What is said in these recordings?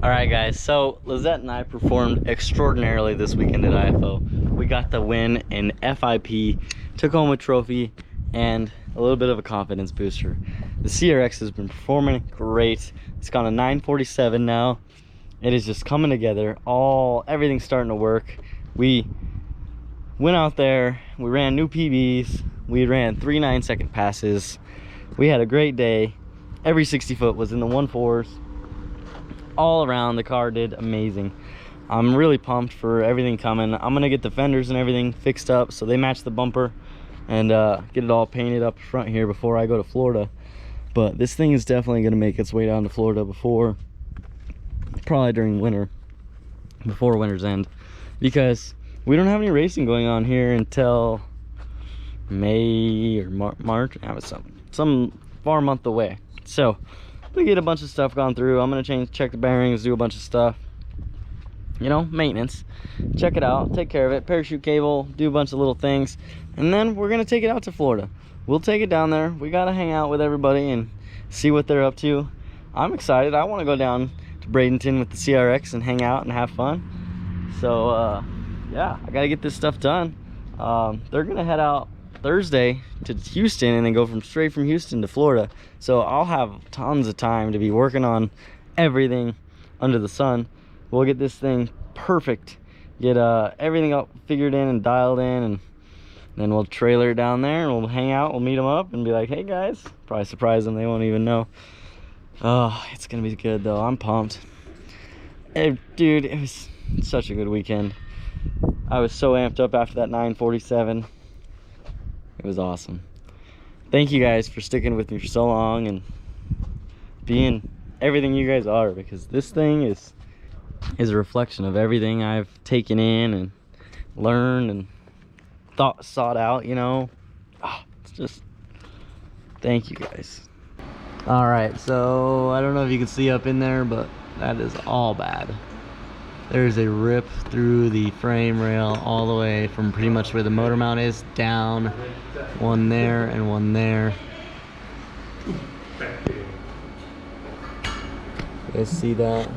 All right, guys, so Lizette and I performed extraordinarily this weekend at IFO. We got the win in FIP, took home a trophy, and a little bit of a confidence booster. The CRX has been performing great. It's gone a 947 now. It is just coming together. Everything's starting to work. We went out there, we ran new PBs, we ran 3 9-second passes. We had a great day. Every 60 foot was in the 1.4s. All around, the car did amazing. I'm really pumped for everything coming. I'm gonna get the fenders and everything fixed up so they match the bumper, and get it all painted up front here before I go to Florida. But this thing is definitely gonna make its way down to Florida probably during winter, before winter's end, because we don't have any racing going on here until May or March. I was some far month away. So we get a bunch of stuff gone through. I'm gonna check the bearings, do a bunch of stuff, you know, maintenance, check it out, take care of it, parachute cable, do a bunch of little things, and then we're gonna take it out to Florida. We'll take it down there. We gotta hang out with everybody and see what they're up to. I'm excited. I want to go down to Bradenton with the CRX and hang out and have fun. So yeah, I gotta get this stuff done. They're gonna head out Thursday to Houston and then go straight from Houston to Florida. So I'll have tons of time to be working on everything under the sun. We'll get this thing perfect, get everything up figured in and dialed in, and then we'll trailer it down there and we'll hang out, we'll meet them up and be like, hey guys, probably surprise them, they won't even know. Oh, it's gonna be good though. I'm pumped. Hey, dude, it was such a good weekend. I was so amped up after that 947. It was awesome. Thank you guys for sticking with me for so long and being everything you guys are, because this thing is a reflection of everything I've taken in and learned and sought out, you know. It's just, thank you guys. All right, so I don't know if you can see up in there, but that is all bad. There's a rip through the frame rail all the way from pretty much where the motor mount is down. One there and one there. You guys see that?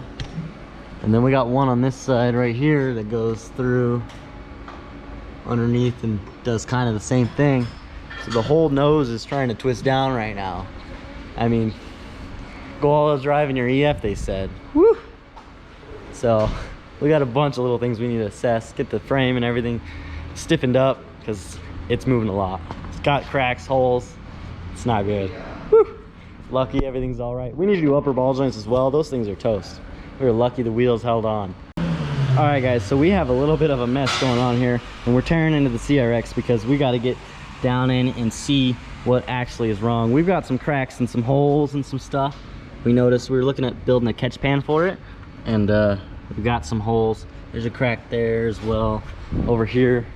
And then we got one on this side right here that goes through underneath and does kind of the same thing. So the whole nose is trying to twist down right now. I mean, go all driving your EF, they said. Woo! So we got a bunch of little things we need to assess, get the frame and everything stiffened up, because it's moving a lot. It's got cracks, holes. It's not good. Woo! Lucky everything's all right. We need to do upper ball joints as well. Those things are toast. We were lucky the wheels held on. All right, guys, so we have a little bit of a mess going on here, and we're tearing into the CRX because we got to get down in and see what actually is wrong. We've got some cracks and some holes and some stuff. We noticed we were looking at building a catch pan for it, and we've got some holes. There's a crack there as well. Over here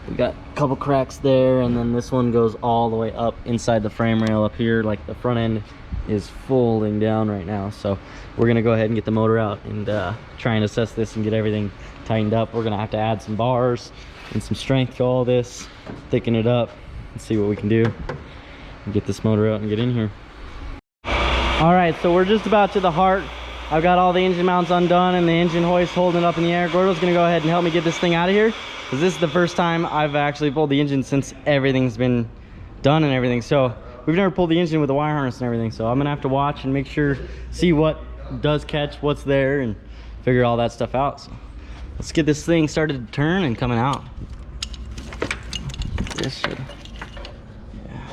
we got a couple cracks there, and then this one goes all the way up inside the frame rail up here. Like the front end is folding down right now, so we're gonna go ahead and get the motor out and try and assess this and get everything tightened up. We're gonna have to add some bars and some strength to all this, thicken it up, and see what we can do and get this motor out and get in here. All right, so we're just about to the heart. I've got all the engine mounts undone and the engine hoist holding up in the air. Gordo's gonna go ahead and help me get this thing out of here, because this is the first time I've actually pulled the engine since everything's been done and everything. So we've never pulled the engine with a wire harness and everything. So I'm gonna have to watch and make sure, see what does catch, what's there, and figure all that stuff out. So let's get this thing started to turn and coming out. This should, yeah.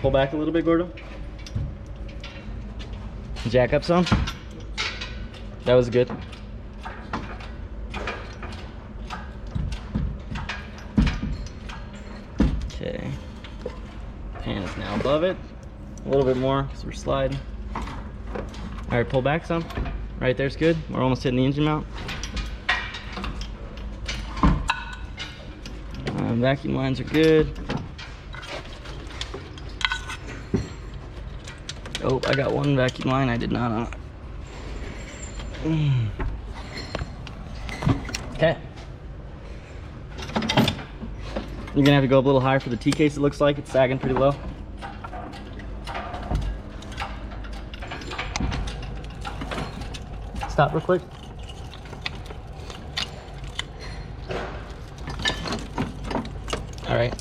Pull back a little bit, Gordo. Jack up some. That was good. Okay. Pan is now above it. A little bit more because we're sliding. All right, pull back some. Right there's good. We're almost hitting the engine mount. Vacuum lines are good. Oh, I got one vacuum line I did not on it. Okay. You're gonna have to go up a little higher for the T-case, it looks like. It's sagging pretty low. stop real quick. All right.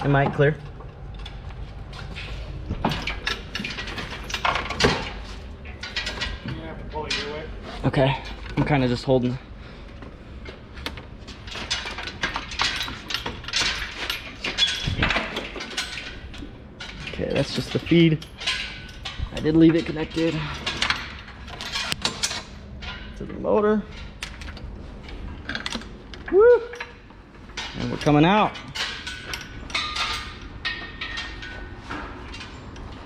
It might clear. You have to pull it your way. Okay, I'm kind of just holding. Okay, that's just the feed. I did leave it connected to the motor. Woo! And we're coming out.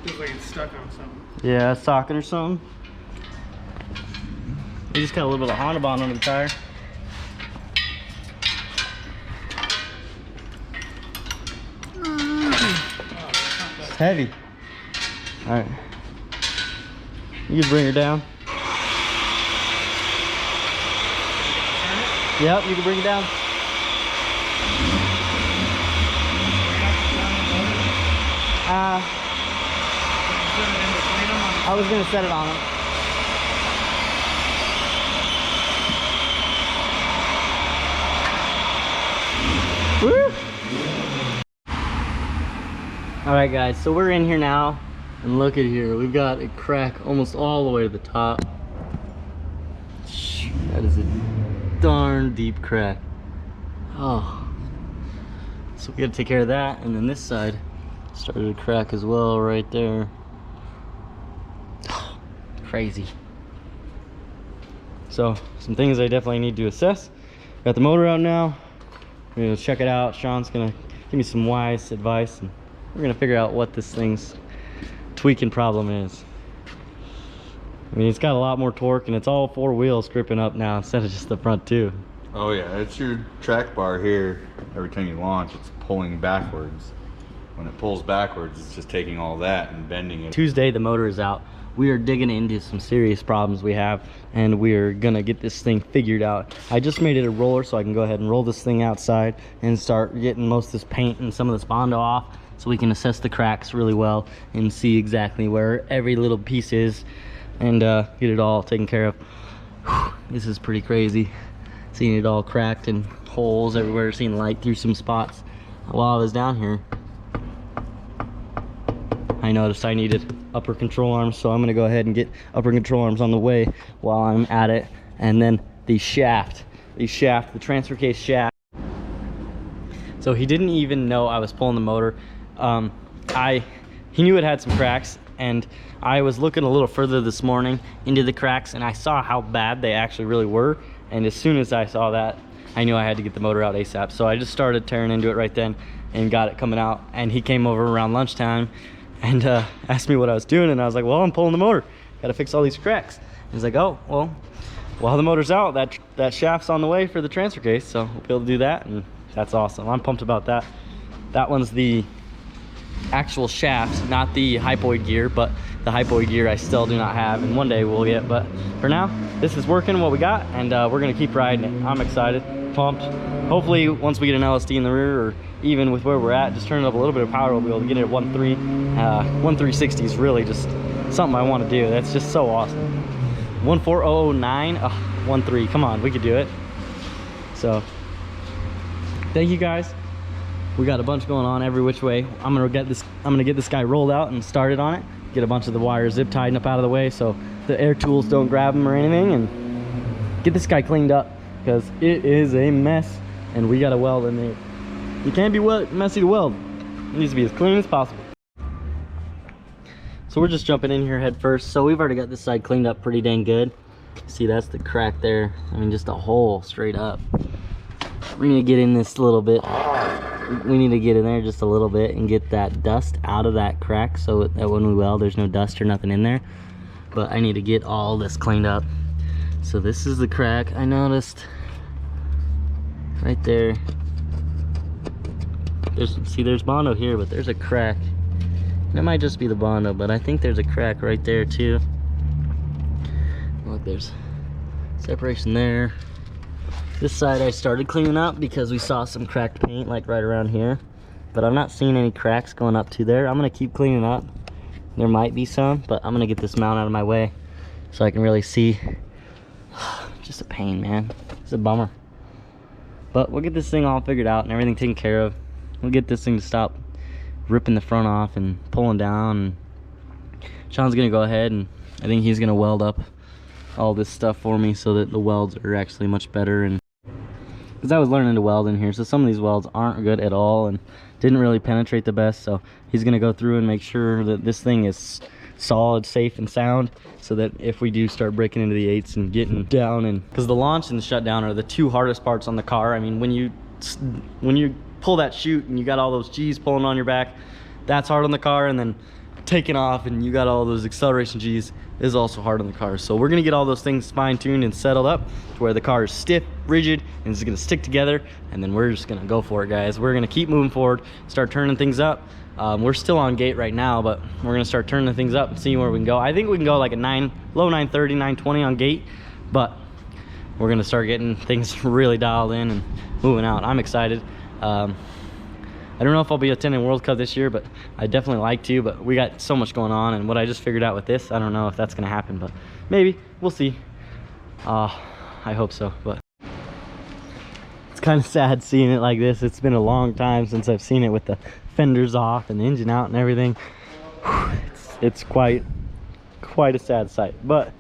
Feels like it's stuck on something. Yeah, a socket or something. We just got a little bit of Honda bond under the tire. It's heavy. All right. You can bring her down. Yep, you can bring it down. I was gonna set it on it. Woo! All right, guys, so we're in here now, and look at here. We've got a crack almost all the way to the top. That is a darn deep crack. Oh, so we gotta take care of that. And then this side started to crack as well right there. Crazy. So some things I definitely need to assess. Got the motor out now. We're gonna check it out. Sean's gonna give me some wise advice, and we're gonna figure out what this thing's tweaking problem is. I mean, it's got a lot more torque, and it's all four wheels gripping up now instead of just the front two. Oh yeah, it's your track bar here. Every time you launch, it's pulling backwards. When it pulls backwards, it's just taking all that and bending it. Tuesday, the motor is out. We are digging into some serious problems we have, and we're gonna get this thing figured out. I just made it a roller so I can go ahead and roll this thing outside and start getting most of this paint and some of this Bondo off, so we can assess the cracks really well and see exactly where every little piece is, and get it all taken care of. Whew, this is pretty crazy. Seeing it all cracked and holes everywhere, seeing light through some spots. While I was down here, I noticed I needed upper control arms, so I'm gonna go ahead and get upper control arms on the way while I'm at it. And then the the transfer case shaft. So he didn't even know I was pulling the motor. He knew it had some cracks, and I was looking a little further this morning into the cracks, and I saw how bad they actually really were. And as soon as I saw that, I knew I had to get the motor out ASAP. So I just started tearing into it right then and got it coming out. And he came over around lunchtime and asked me what I was doing, and I was like, well, I'm pulling the motor. Gotta fix all these cracks. He's like, oh, well, while the motor's out, that shaft's on the way for the transfer case, so we'll be able to do that, and that's awesome. I'm pumped about that. That one's the actual shaft, not the hypoid gear, but the hypoid gear I still do not have, and one day we'll get. But for now, this is working what we got, and we're gonna keep riding it. I'm excited, pumped. Hopefully once we get an LSD in the rear, or even with where we're at, just turn it up a little bit of power, we'll be able to get it at 1.3. 1.360 is really just something I want to do. That's just so awesome. 1.4009, 1.3, come on, we could do it. So thank you guys. We got a bunch going on every which way. I'm gonna get this guy rolled out and started on it. Get a bunch of the wires zip tied up out of the way so the air tools don't grab them or anything, and get this guy cleaned up because it is a mess, and we got to weld in there. You can't be messy to weld. It needs to be as clean as possible. So we're just jumping in here head first. So we've already got this side cleaned up pretty dang good. See, that's the crack there. I mean, just a hole straight up. We need to get in this a little bit. We need to get in there just a little bit and get that dust out of that crack so that when we weld, there's no dust or nothing in there. But I need to get all this cleaned up. So this is the crack I noticed right there. There's Bondo here, but there's a crack. That might just be the Bondo, but I think there's a crack right there too. Look, there's separation there. This side I started cleaning up because we saw some cracked paint like right around here, but I'm not seeing any cracks going up to there. I'm gonna keep cleaning up there might be some, but I'm gonna get this mount out of my way so I can really see. Just a pain, man. It's a bummer. But we'll get this thing all figured out and everything taken care of. We'll get this thing to stop ripping the front off and pulling down. And Sean's gonna go ahead and I think he's gonna weld up all this stuff for me so that the welds are actually much better. And because I was learning to weld in here, so some of these welds aren't good at all and didn't really penetrate the best. So he's gonna go through and make sure that this thing is solid, safe, and sound, so that if we do start breaking into the 8's and getting down, and because the launch and the shutdown are the two hardest parts on the car. I mean, when you pull that chute and you got all those G's pulling on your back, that's hard on the car, and then taking off and you got all those acceleration G's is also hard on the car. So we're gonna get all those things fine-tuned and settled up to where the car is stiff, rigid, and it's gonna stick together, and then we're just gonna go for it, guys. We're gonna keep moving forward, start turning things up. We're still on gate right now, but we're gonna start turning things up and see where we can go. I think we can go like a low 930, 920 on gate, but we're gonna start getting things really dialed in and moving out. I'm excited. I don't know if I'll be attending World Cup this year, but I definitely like to. But we got so much going on, and what I just figured out with this, I don't know if that's gonna happen, but maybe. We'll see. I hope so, but it's kind of sad seeing it like this. It's been a long time since I've seen it with the fenders off and the engine out and everything. It's quite a sad sight. But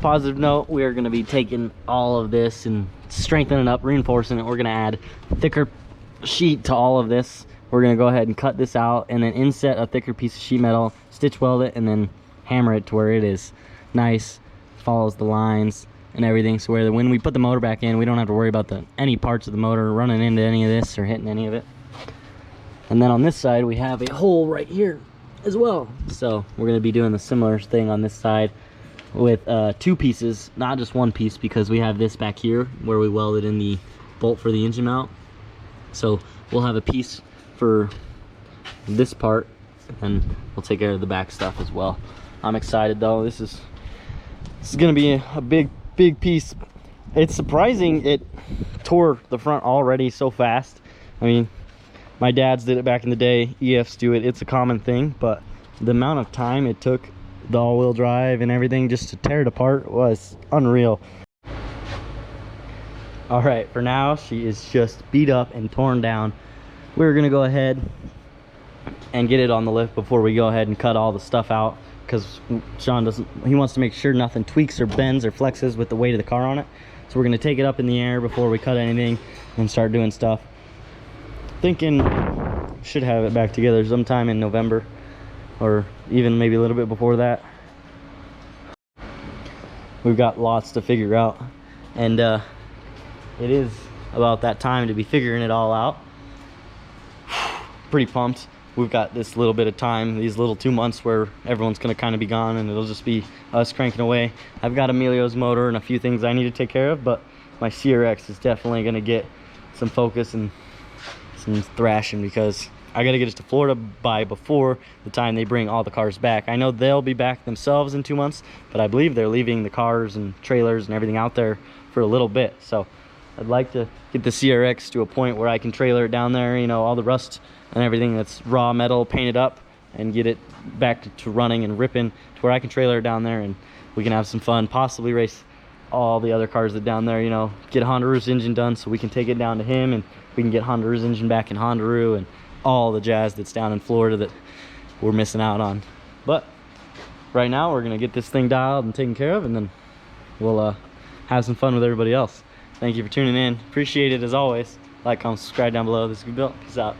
positive note, we are going to be taking all of this and strengthening up, reinforcing it. We're going to add thicker sheet to all of this. We're going to go ahead and cut this out and then inset a thicker piece of sheet metal, stitch weld it, and then hammer it to where it is nice, follows the lines and everything, so where when we put the motor back in, we don't have to worry about any parts of the motor running into any of this or hitting any of it. And then on this side we have a hole right here as well, so we're going to be doing the similar thing on this side with two pieces, not just one piece, because we have this back here where we welded in the bolt for the engine mount. So we'll have a piece for this part, and we'll take care of the back stuff as well. I'm excited though. This is going to be a big piece. It's surprising it tore the front already so fast. I mean, my dad's did it back in the day, EFs do it, it's a common thing, but the amount of time it took the all-wheel drive and everything just to tear it apart was unreal. All right, for now she is just beat up and torn down. We're gonna go ahead and get it on the lift before we go ahead and cut all the stuff out, because Sean he wants to make sure nothing tweaks or bends or flexes with the weight of the car on it. So we're gonna take it up in the air before we cut anything and start doing stuff. Thinking should have it back together sometime in November, or even maybe a little bit before that. We've got lots to figure out, and it is about that time to be figuring it all out. Pretty pumped. We've got this little bit of time, these little 2 months where everyone's going to kind of be gone and it'll just be us cranking away. I've got Emilio's motor and a few things I need to take care of, but my CRX is definitely going to get some focus and some thrashing, because I got to get it to Florida by before the time they bring all the cars back. I know they'll be back themselves in 2 months, but I believe they're leaving the cars and trailers and everything out there for a little bit. So I'd like to get the CRX to a point where I can trailer it down there, you know, all the rust and everything that's raw metal painted up, and get it back to running and ripping to where I can trailer it down there and we can have some fun, possibly race all the other cars that down there, you know, get Honda's engine done so we can take it down to him, and we can get Honda's engine back in Hondaroo and all the jazz that's down in Florida that we're missing out on. But right now we're gonna get this thing dialed and taken care of, and then we'll have some fun with everybody else. Thank you for tuning in. Appreciate it as always. Like, comment, subscribe down below. This is GoofyBuilt. Peace out.